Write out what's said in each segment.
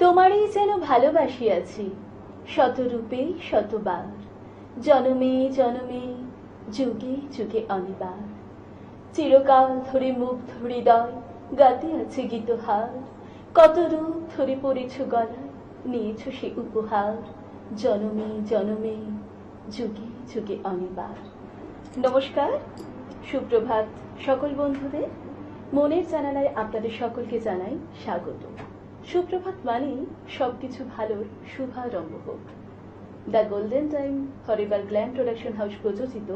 তোমারই যেন ভালোবাসিয়াছি শতরূপে শতবার, জনমে জনমে যুগে যুগে অনিবার। চিরকাল ধরে মুগ্ধ হৃদয় গাতে আছে গীতহার, কত রূপ ধরে পড়েছ গলায়, নিয়েছ সে উপহার। জনমে জনমে যুগে যুগে অনিবার। নমস্কার, সুপ্রভাত সকল বন্ধুদের। মনের জানালায় আপনাদের সকলকে জানাই স্বাগত। সুপ্রভাত মানেই সবকিছু ভালোর শুভারম্ভ হোক। The golden time forever glam production house প্রযোজিত,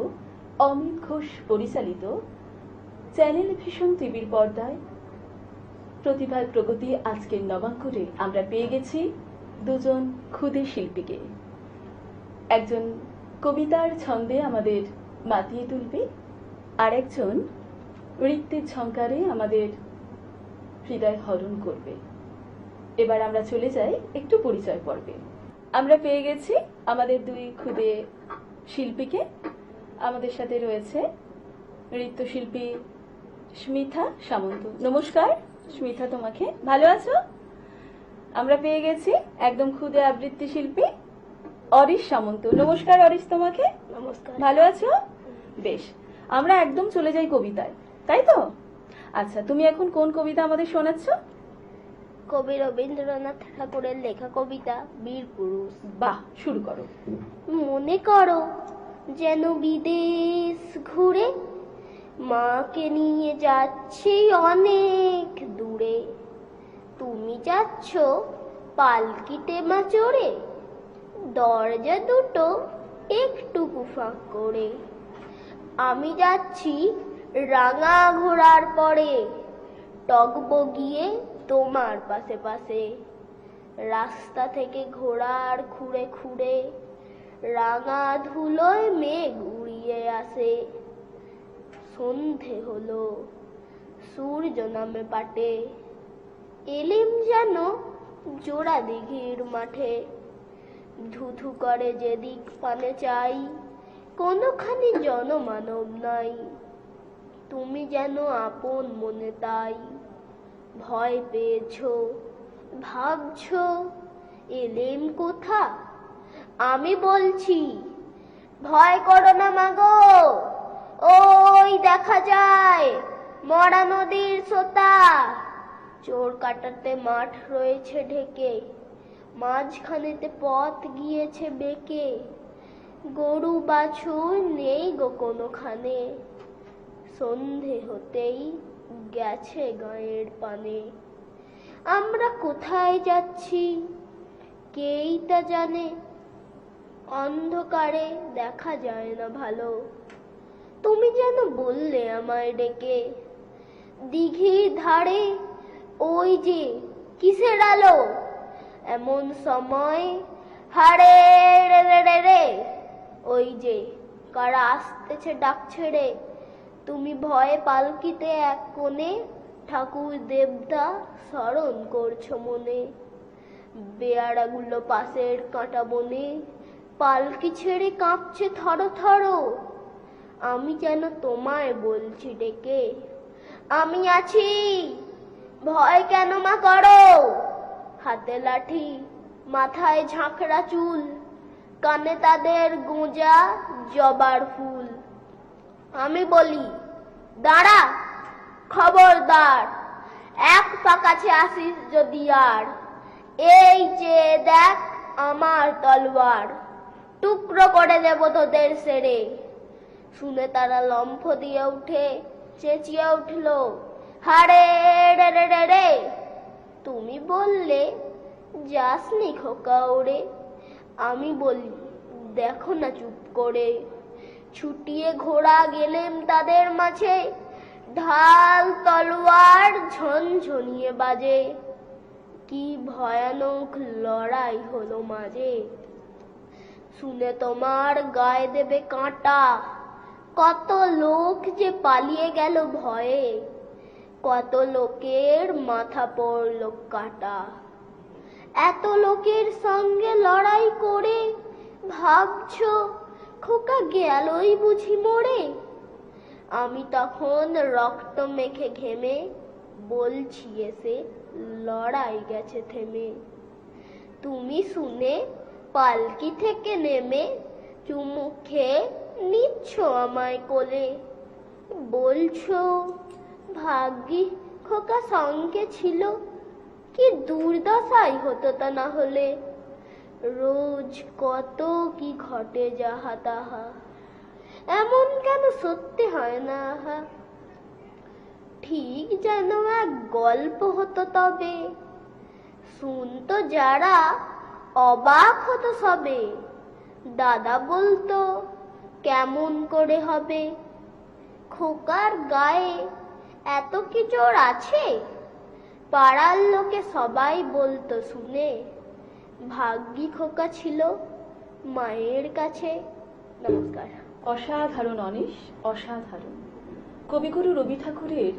অমিত ঘোষ পরিচালিত চ্যানেল ভিশন টিভির পর্দায় প্রতিভার প্রগতি আজকের নবাঙ্কুরে আমরা পেয়ে গেছি দুজন ক্ষুদে শিল্পীকে। একজন কবিতার ছন্দে আমাদের মাতিয়ে তুলবে, আর একজন নৃত্যের ঝংকারে আমাদের হৃদয় হরণ করবে। এবার আমরা চলে যাই একটু পরিচয় পর্বে। আমরা পেয়ে গেছি আমাদের দুই ক্ষুদে শিল্পীকে। আমাদের সাথে রয়েছে নৃত্যশিল্পী স্মিতা সামন্ত। নমস্কার স্মিতা, তোমাকে। ভালো আছো? আমরা পেয়ে গেছি একদম ক্ষুদে আবৃত্তি শিল্পী অরিশ সামন্ত। নমস্কার অরিশ, তোমাকে। নমস্কার। ভালো আছো? বেশ, আমরা একদম চলে যাই কবিতায়, তাই তো? আচ্ছা, তুমি এখন কোন কবিতা আমাদের শোনাচ্ছ? কবি রবীন্দ্রনাথ ঠাকুরের লেখা কবিতা বীর পুরুষ। বাহ, শুরু করো। মনে করো যেন বিদেশ ঘুরে মাকে নিয়ে যাচ্ছি অনেক দূরে। তুমি যাচ্ছ পালকিতে মা চড়ে, দরজা দুটো একটুকু ফাঁক করে। আমি যাচ্ছি রাঙা ঘোড়ার পরে, টগবগিয়ে তোমার পাশে পাশে। রাস্তা থেকে ঘোড়ার খুঁড়ে খুঁড়ে রাঙা ধুলোয় মেঘ উড়িয়ে আসে। সন্ধে হলো, সূর্য নামে পাটে, এলিম যেন জোড়া দিঘির মাঠে। ধুধু করে যেদিক পানে চাই, কোনোখানি জনমানব নাই। তুমি যেন আপন মনে তাই। ভয় পেয়েছো, ভাবছো এলেম কোথা? আমি বলছি ভয় করো না মাগো, ওই দেখা যায় মরা নদীর সোতা। চোর কাটাতে মাঠ রয়েছে ঢেকে, মাঝখানেতে পথ গিয়েছে বেঁকে। গরু বাছুর নেই গো কোনোখানে, সন্ধে হতেই গেছে গায়ের পানে। আমরা কোথায় যাচ্ছি কেই তা জানে, অন্ধকারে দেখা যায় না ভালো। তুমি যেন বললে আমায় ডেকে, দিঘির ধারে ওই যে কিসের আলো? এমন সময় হারে রে রে রে রে, ওই যে কারা আসতেছে ডাক ছেড়ে। তুমি ভয়ে পালকিতে এক কোণে ঠাকুর দেবতা স্মরণ করছো মনে। বেয়ারাগুলো পাশের কাঁটা বনে, পালকি ছেড়ে কাঁপছে থর থর। আমি যেন তোমায় বলছি ডেকে, আমি আছি, ভয় কেন মা করো? হাতে লাঠি, মাথায় ঝাঁকড়া চুল, কানে তাদের গোঁজা জবার ফুল। আমি বলি দাঁড়া, খবরদার, এক পা কাছে আসিস যদি আর। এই যে দেখ আমার তলোয়ার, টুকরো করে দেব তোদের সেরে। শুনে তারা লম্ফ দিয়ে উঠে চেঁচিয়ে উঠল, হারে রে রে রে রে। তুমি বললে যাসনি খোকা ওরে। আমি বলি দেখো না চুপ করে। ছুটিয়ে ঘোড়া গেলেম তাদের মাঝে, ঢাল তলোয়ার ঝনঝনিয়ে বাজে। কি ভয়ানক লড়াই হলো মাঝে, শুনে তোমার গায়ে দেবে কাঁটা। কত লোক যে পালিয়ে গেল ভয়ে, কত লোকের মাথা পড়ল কাটা। এত লোকের সঙ্গে লড়াই করে ভাবছো খোকা গেলই বুঝি মরে। আমি তখন রক্ত মেখে ঘেমে বলছি এসে লড়াই গেছে থেমে। তুমি শুনে পালকি থেকে নেমে চুমু খেয়ে নিচ্ছ আমায় কোলে, বলছো ভাগ্যি খোকা সঙ্গে ছিল, কি দুর্দশাই হতো তা না হলে। রোজ কত কি ঘটে যাহা তাহা, এমন কেন সত্যি হয় না আহা। ঠিক যেন এক গল্প হতো তবে, শুনতো যারা অবাক হতো সবে। দাদা বলতো কেমন করে হবে, খোকার গায়ে এত কি জোর আছে। পাড়ার লোকে সবাই বলতো শুনে, ভাগ্যি খোকা ছিল মায়ের কাছে। নমস্কার। অসাধারণ অনিশ, অসাধারণ। কবিগুরু রবি ঠাকুরের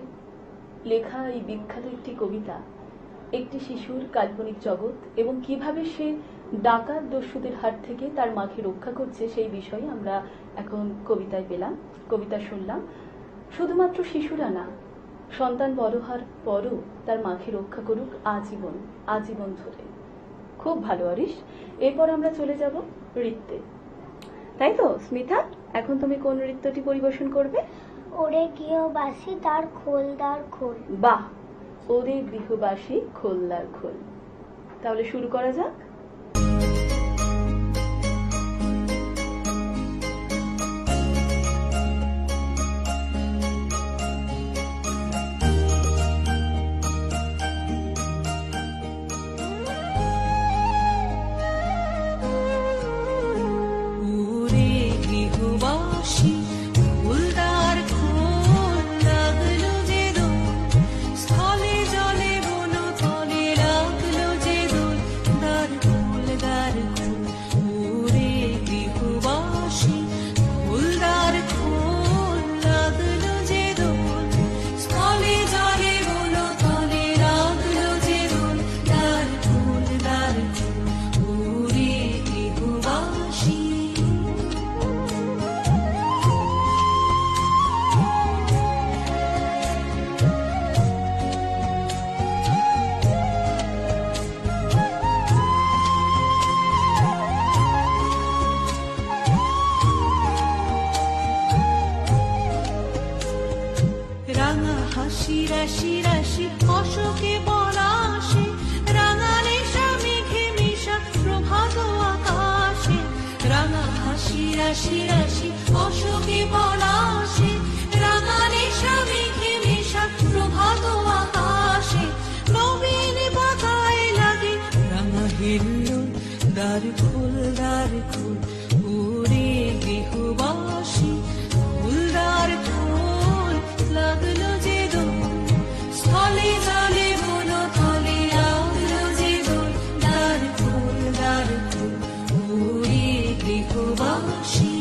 লেখা এই বিখ্যাত একটি কবিতা, একটি শিশুর কাল্পনিক জগৎ এবং কিভাবে সে ডাকাত দস্যুদের হাত থেকে তার মাকে রক্ষা করছে সেই বিষয়ে আমরা এখন কবিতায় পেলাম, কবিতা শুনলাম। শুধুমাত্র শিশুরা না, সন্তান বড় হওয়ার পরও তার মাকে রক্ষা করুক আজীবন, আজীবন ধরে। খুব ভালো অরিশ। এরপর আমরা চলে যাব নৃত্যে, তাই তো স্মিতা? এখন তুমি কোন নৃত্যটি পরিবেশন করবে? ওরে গৃহবাসী তার খোলদার খোল। বাহ, ওরে গৃহবাসী খোলদার খোল। তাহলে শুরু করা যাক। রাশি রাশি রাশি অশোকে পলাশে, রাঙা রেশা মেঘে মেশা প্রভাত আকাশে। রাঙা হাসি রাশি রাশি অশোকে পলাশে, রাঙা রেশা মেঘে মেশা প্রভাত আকাশে। নবীন পাতায় লাগে রাঙা হিল্লোল, দ্বার খোল দ্বার খোল, ওরে গৃহবাসী খোলদার খোল। লাগলো যে দোল স্থলে জলে বন তলে, লাগলো যে দোল দ্বার খোল দ্বার খোল, ওরে গৃহবাসী।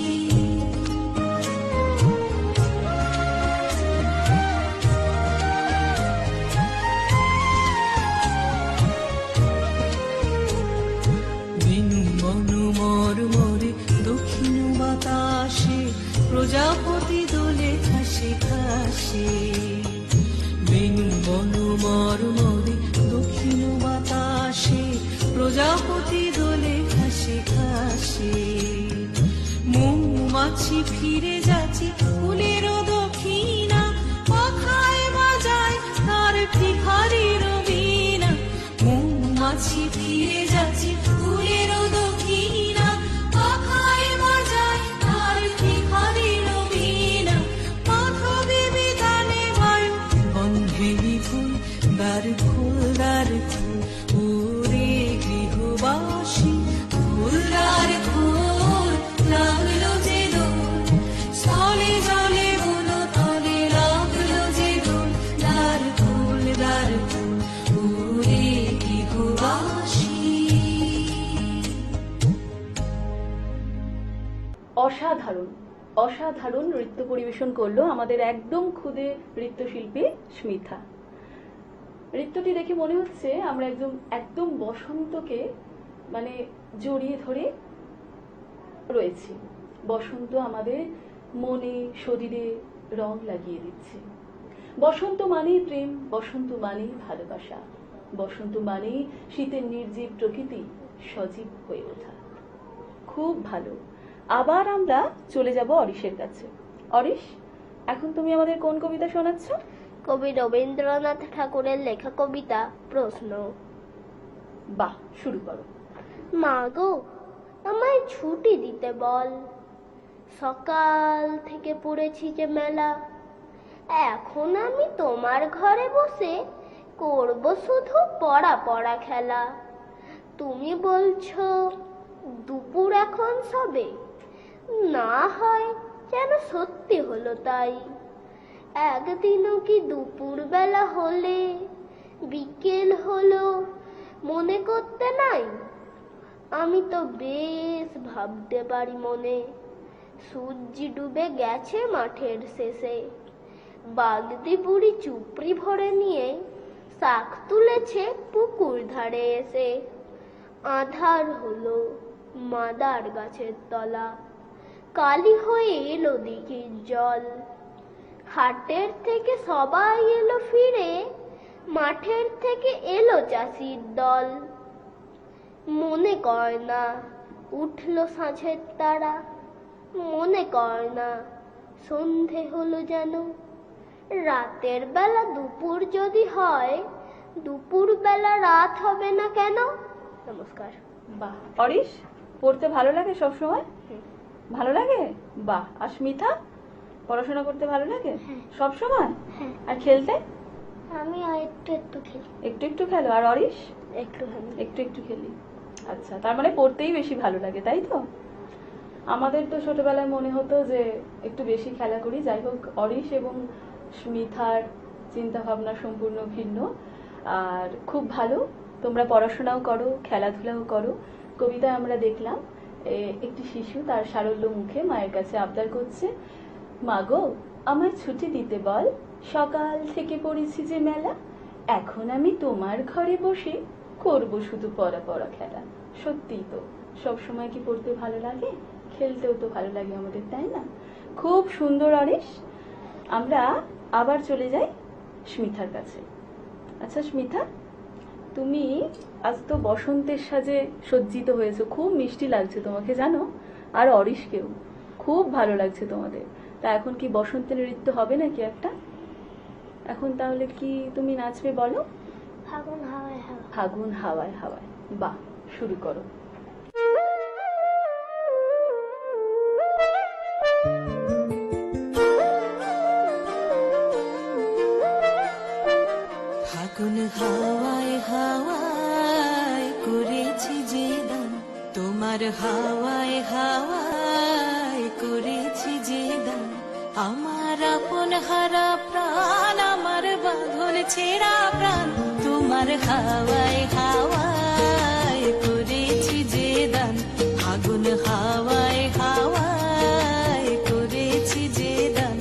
বেনু বনু মর মরে দক্ষিণ বাতাসে, প্রজাপতি দোলে ঘাসে ঘাসে। বেনু বনু মর মরে দক্ষিণ বাতাসে, প্রজাপতি দোলে ঘাসে ঘাসে। মৌমাছি ফিরে যাচ্ছে ফুলের দক্ষিণা, পাখায় বাজায় তার ভিখারির বীণা। মৌমাছি ফিরে যাচ্ছে ফুলের দক্ষিণা, পাখায় বাজায় তার ভিখারির বীণা। মাধবী বিতানে বায়ু বন্ধে ফুল, দ্বার খোল দ্বার খোল, ওরে গৃহবাসী খোলদার খোল। লাগলো যে দোল স্থলে জলে বন তলে, লাগলো যে দোল দ্বার খোল দ্বার খোল, ওরে গৃহবাসী। অসাধারণ, অসাধারণ নৃত্য পরিবেশন করলো আমাদের একদম খুদে নৃত্যশিল্পী স্মিতা। নৃত্যটি দেখে মনে হচ্ছে আমরা একদম বসন্তকে মানে জড়িয়ে ধরে রয়েছি। বসন্ত আমাদের মনে শরীরে রং লাগিয়ে দিচ্ছে। বসন্ত মানেই প্রেম, বসন্ত মানেই ভালোবাসা, বসন্ত মানেই শীতের নির্জীব প্রকৃতি, সজীব হয়ে ওঠা। খুব ভালো। আবার আমরা চলে যাব অরিশের কাছে। অরিশ, এখন তুমি আমাদের কোন কবিতা শোনাচ্ছ? কবি রবীন্দ্রনাথ ঠাকুরের লেখা কবিতা প্রশ্ন। বাহ, শুরু করো। মা গো, আমায় ছুটি দিতে বল, সকাল থেকে পড়েছি যে মেলা, এখন আমি তোমার ঘরে বসে করব শুধু পড়া পড়া খেলা। তুমি বলছো দুপুর এখন সবে, না হয় যেন সত্যি হলো তাই। একদিনও কি দুপুর বেলা হলে বিকেল হলো মনে করতে নাই? আমি তো বেশ ভাবতে পারি মনে, সূর্য ডুবে গেছে মাঠের শেষে, বাগদি বুড়ি চুপড়ি ভরে নিয়ে শাক তুলেছে পুকুর ধারে এসে। আধার হলো মাদার গাছের তলা, কালি হয়ে এলো দিঘির জল। হাটের থেকে সবাই এলো ফিরে, মাঠের থেকে এলো চাষির দল। মনে কর না উঠলো সাঁঝের তারা, মনে কর না সন্ধে হলো যেন। রাতের বেলা দুপুর যদি হয়, দুপুর বেলা রাত হবে না কেন? নমস্কার। বাহ। অরিশ, পড়তে ভালো লাগে সব সময়? ভালো লাগে? বাহ। আর স্মিতা, পড়াশোনা করতে ভালো লাগে সব সময়? আর খেলতে? আমি আর একটু একটু খেলি। একটু একটু খেলো। আর অরিশ? একটু একটু একটু খেলি। আচ্ছা, তার মানে পড়তেই বেশি ভালো লাগে, তাই তো? আমাদের তো ছোটবেলায় মনে হতো যে একটু বেশি খেলা করি। যাই হোক, অরিশ এবং স্মিতার চিন্তা ভাবনা সম্পূর্ণ ভিন্ন। আর খুব ভালো, তোমরা পড়াশোনাও করো, খেলাধুলাও করো। কবিতায় আমরা দেখলাম একটি শিশু তার সারল্য মুখে মায়ের কাছে আবদার করছে, মা গো, আমার ছুটি দিতে বল, সকাল থেকে পড়েছি যে মেলা, এখন আমি তোমার ঘরে বসে করব শুধু পড়া পড়া খেলা। সত্যিই তো, সব সময় কি পড়তে ভালো লাগে? খেলতেও তো ভালো লাগে আমাদের, তাই না? খুব সুন্দর অরিশ। আমরা আবার চলে যাই স্মিতার কাছে। আচ্ছা স্মিতা, তুমি আজ তো বসন্তের সাজে সজ্জিত হয়েছো, খুব মিষ্টি লাগছে তোমাকে জানো, আর অরিশকেও খুব ভালো লাগছে তোমাদের। তা এখন কি বসন্তের নৃত্য হবে নাকি একটা? এখন তাহলে কি তুমি নাচবে বলো? ফাগুন হাওয়ায় হাওয়া। ফাগুন হাওয়ায় হাওয়ায়। বাহ, শুরু করো। ফাগুন হাওয়ায় হাওয়ায় করেছি যে দান, তোমার হাওয়ায় হাওয়ায় করেছি যে দান। আমার আপন হারা প্রাণ, আমার বাঁধন ছেঁড়া প্রাণ, তোমার হাওয়ায় হাওয়ায় করেছি যে দান। ফাগুন হাওয়ায় হাওয়ায় করেছি যে দান।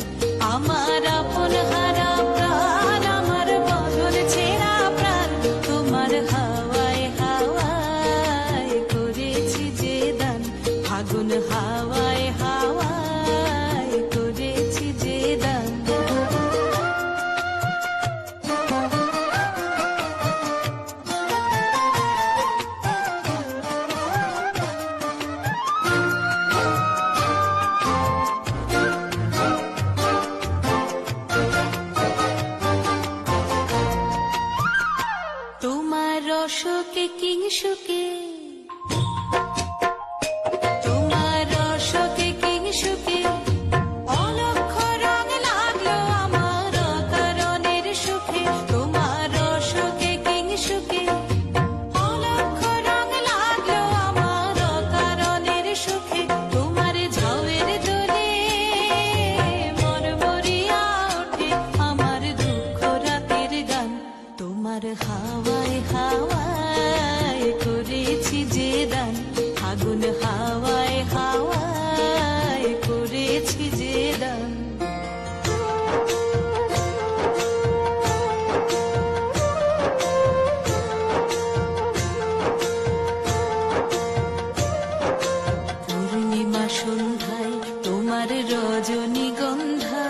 আমার আপন হারা প্রাণ, আমার বাঁধন ছেঁড়া প্রাণ, তোমার হাওয়ায় হাওয়ায় করেছি যে দান। ফাগুন হাওয়ায় হাওয়ায় করেছি যে দান। তোমার রসকে কিংসুকে, তোমার রসকে কিংসুকে, অলক্ষ রং লাগলো আমার অকারণের সুখে। তোমার রসকে কিংসুকে, অলক্ষ রং লাগলো আমার অকারণের সুখে। তোমার ঝাউয়ের দোলে মরমরিয়া ওঠে আমার দুঃখ রাতের গান। তোমার হাওয়ায় হাওয়ায় করেছি যে দান। ফাগুন হাওয়ায় হাওয়ায় করেছি যে দান। পূর্ণিমা সন্ধ্যায় তোমার রজনীগন্ধায়,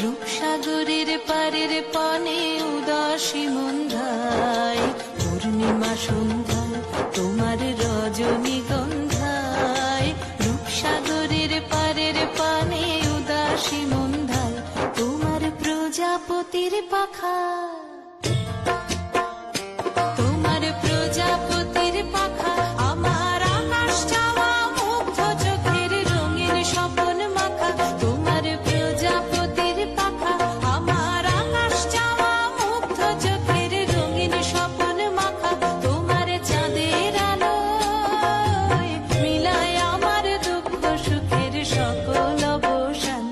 রূপসাগরের পারের পানে উদাসী মন্ধায়। পূর্ণিমা সন্ধ্যায় তোমার রজনীগন্ধায় রূপসাগরের পারের পানে উদাসী মন্ধায় তোমার প্রজাপতির পাখা তোমার প্রজাপতির পাখা আমার আকাশ চাওয়া মুগ্ধ চোখের রঙিন স্বপন মাখা তোমার প্রজাপতির পাখা আমার আকাশ চাওয়া মুগ্ধ চোখের রঙিন স্বপন মাখা তোমার চাঁদের আলোয় মিলায় আমার দুঃখ সুখের সকল অবসান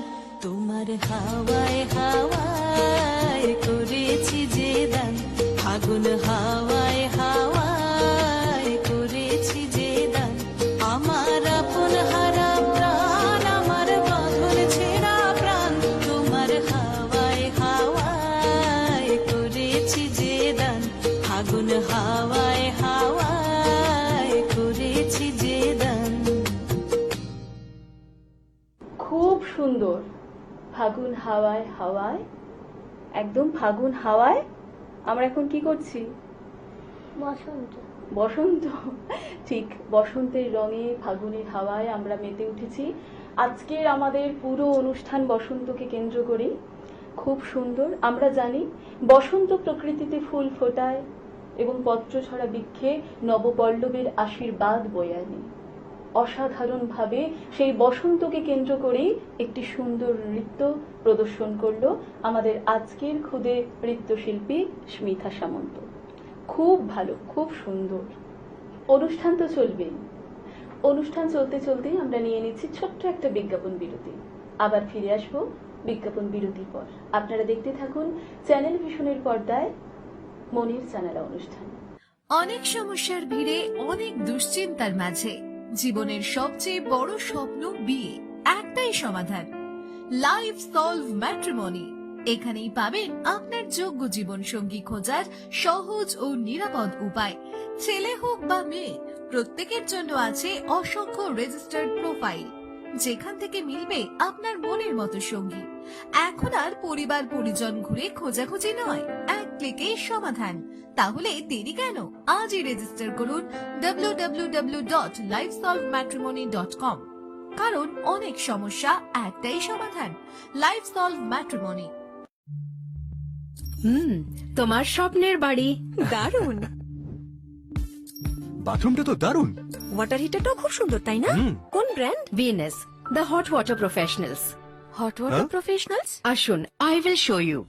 তোমার হাওয়ায় হাওয়ায় করেছি যে দান ফাগুন হাওয়ায় হাওয়ায় করেছি যে দান আমার আপন হারা প্রাণ আমার বাঁধন ছেঁড়া প্রাণ তোমার হাওয়ায় হাওয়ায় করেছি যে দান ফাগুন হাওয়ায় হাওয়ায় করেছি যে দান। খুব সুন্দর। ফাগুন হাওয়ায় হাওয়ায়, একদম ফাগুন হাওয়ায় আমরা এখন কি করছি? বসন্ত। বসন্ত, ঠিক বসন্তের রঙে ফাগুনের হাওয়ায় আমরা মেতে উঠেছি। আজকের আমাদের পুরো অনুষ্ঠান বসন্তকে কেন্দ্র করে। খুব সুন্দর। আমরা জানি বসন্ত প্রকৃতিতে ফুল ফোটায় এবং পত্রছড়া বৃক্ষে নবপল্লবের আশীর্বাদ বয়ে আনে। অসাধারণভাবে সেই বসন্তকে কেন্দ্র করেই একটি সুন্দর নৃত্য প্রদর্শন করলো আমাদের আজকের খুদে নৃত্যশিল্পী স্মিতা সামন্ত। খুব ভালো, খুব সুন্দর। অনুষ্ঠান তো চলবেই। অনুষ্ঠান চলতে চলতেই আমরা নিয়ে নিচ্ছি ছোট্ট একটা বিজ্ঞাপন বিরতি। আবার ফিরে আসবো বিজ্ঞাপন বিরতির পর। আপনারা দেখতে থাকুন চ্যানেল ভিশনের পর্দায় মনির জানালা অনুষ্ঠান। অনেক সমস্যার ভিড়ে, অনেক দুশ্চিন্তার মাঝে জীবনের সবচেয়ে বড় স্বপ্ন বিয়ে, একটাই সমাধান, লাইফ সলভ ম্যাট্রিমনি। এখানেই পাবেন আপনার যোগ্য জীবন সঙ্গী খোঁজার সহজ ও নিরাপদ উপায়। ছেলে হোক বা মেয়ে, প্রত্যেকের জন্য আছে অসংখ্য রেজিস্টার্ড প্রোফাইল, যেখান থেকে মিলবে আপনার মনের মতো সঙ্গী। এখন আর পরিবার পরিজন ঘুরে খোঁজাখুঁজি নয়, এক ক্লিকে সমাধান। তাহলে দেরি কেন? আজই রেজিস্টার করুন www.lifesolvematrimony.com। কারণ অনেক সমস্যা, একটাই সমাধান, লাইফ সলভ ম্যাট্রিমনি। তোমার স্বপ্নের বাড়ি দারুণ। বাথরুমটা তো দারুণ। ওয়াটার হিটারটাও খুব সুন্দর, তাই না? কোন brand? Venus, the hot water professionals. Hot water professionals? আসুন, I will show you.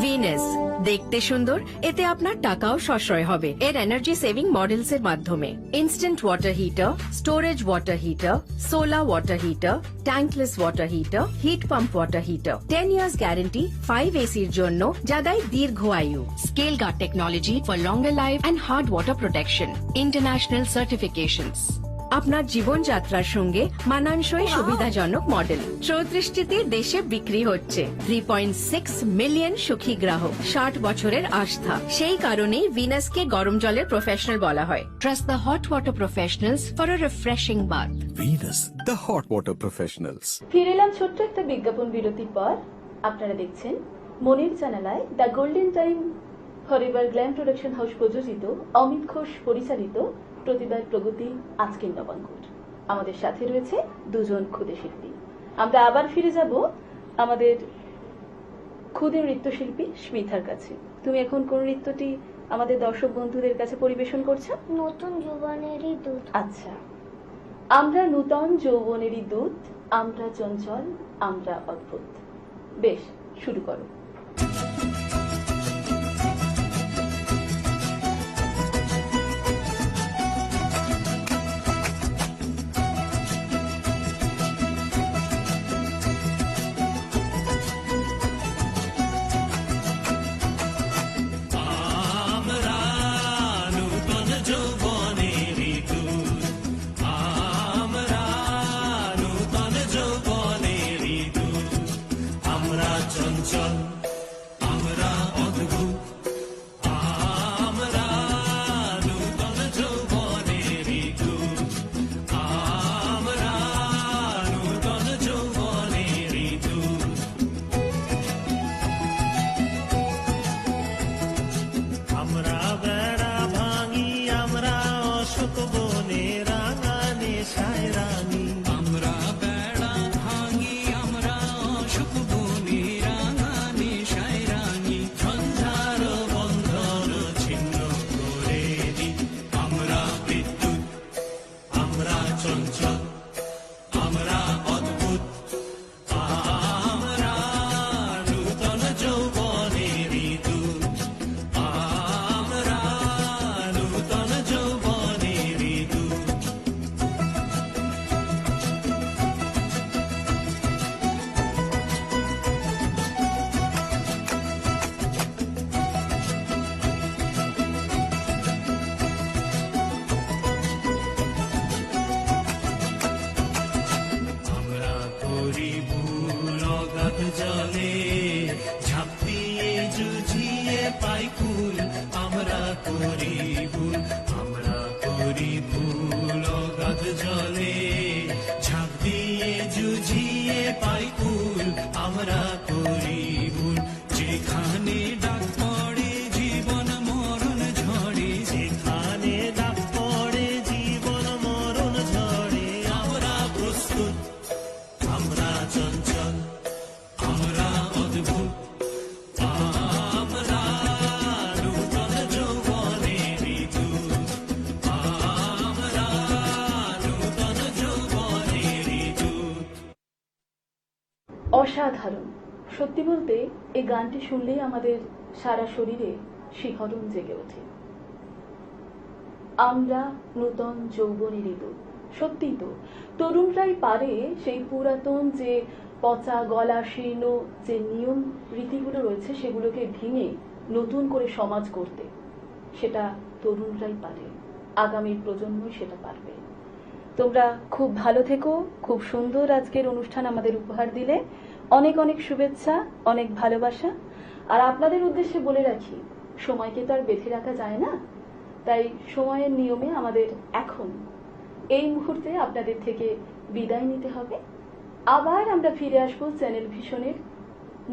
Venus দেখতে সুন্দর, এতে আপনার টাকাও সাশ্রয় হবে। এর এনার্জি সেভিং মডেলস এর মাধ্যমে instant water heater, storage water heater, solar water heater, tankless water heater, heat pump water heater, 10 years guarantee, 5 এসির জন্য যা দেয় দীর্ঘ আয়ু। Scale guard technology for longer life and hard water protection, international certifications. আপনার জীবনযাত্রার সঙ্গে মানানসই সুবিধাজনক মডেল। 34টি দেশে বিক্রি হচ্ছে। 3.6 মিলিয়ন সুখী গ্রাহক, 60 বছরের আস্থা। সেই কারণেই ভিনাসকে গরম জলের প্রফেশনাল বলা হয়। Trust the hot water professionals for a refreshing bath. Venus, the hot water professionals. ফিরে এলাম ছোট্ট একটা বিজ্ঞাপন বিরতির পর। আপনারা দেখছেন মনির জানালায় the golden time forever glam production house প্রযোজিত, অমিত ঘোষ পরিচালিত প্রতিবার প্রগতি আজকের নবাঙ্কুর। আমাদের সাথে রয়েছে দুজন খুদে শিল্পী। আমরা আবার ফিরে যাব আমাদের খুদে নৃত্যশিল্পী স্মিতার কাছে। তুমি এখন কোন নৃত্যটি আমাদের দর্শক বন্ধুদের কাছে পরিবেশন করছো? নতুন যৌবনেরই দুধ। আচ্ছা, আমরা নূতন যৌবনেরই দূত, আমরা চঞ্চল, আমরা অদ্ভুত। বেশ, শুরু করো। চঞ্চল আমরা করি ভুল অগাধ জলে ঝাঁপ দিয়ে জুঝিয়ে পাই ফুল আমরা করি ভুল অগাধ জলে ঝাঁপ দিয়ে জুঝিয়ে পাই ফুল আমরা করি ভুল যেখানে ডাক পড়ে জীবন মরণ ঝড়ে যেখানে ডাক পড়ে জীবন মরণ ঝড়ে আমরা প্রস্তুত আমরা চঞ্চল আমরা অদ্ভুত আমরা নূতন যৌবনের দূত আমরা নূতন যৌবনের দূত। অসাধারণ। সত্যি বলতে এই গানটি শুনলেই আমাদের সারা শরীরে শিহরণ জেগে ওঠে। আমরা নূতন যৌবনের দূত। সত্যিই তো তরুণরাই পারে সেই পুরাতন যে পচা গলা শীর্ণ যে নিয়ম রীতিগুলো রয়েছে সেগুলোকে ভেঙে নতুন করে সমাজ করতে। সেটা তরুণরাই পারে, আগামীর প্রজন্মই সেটা পারবে। তোমরা খুব ভালো থেকো, খুব সুন্দর আজকের অনুষ্ঠান আমাদের উপহার দিলে। অনেক অনেক শুভেচ্ছা, অনেক ভালোবাসা। আর আপনাদের উদ্দেশ্যে বলে রাখি, সময়কে তো আর বেঁধে রাখা যায় না, তাই সময়ের নিয়মে আমাদের এখন এই মুহূর্তে আপনাদের থেকে বিদায় নিতে হবে। আবার আমরা ফিরে আসবো চ্যানেল ভিশনের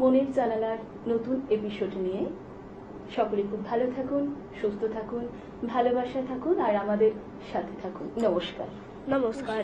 মনের জানালার নতুন এপিসোড নিয়ে। সকলে খুব ভালো থাকুন, সুস্থ থাকুন, ভালোবাসা থাকুন আর আমাদের সাথে থাকুন। নমস্কার। নমস্কার।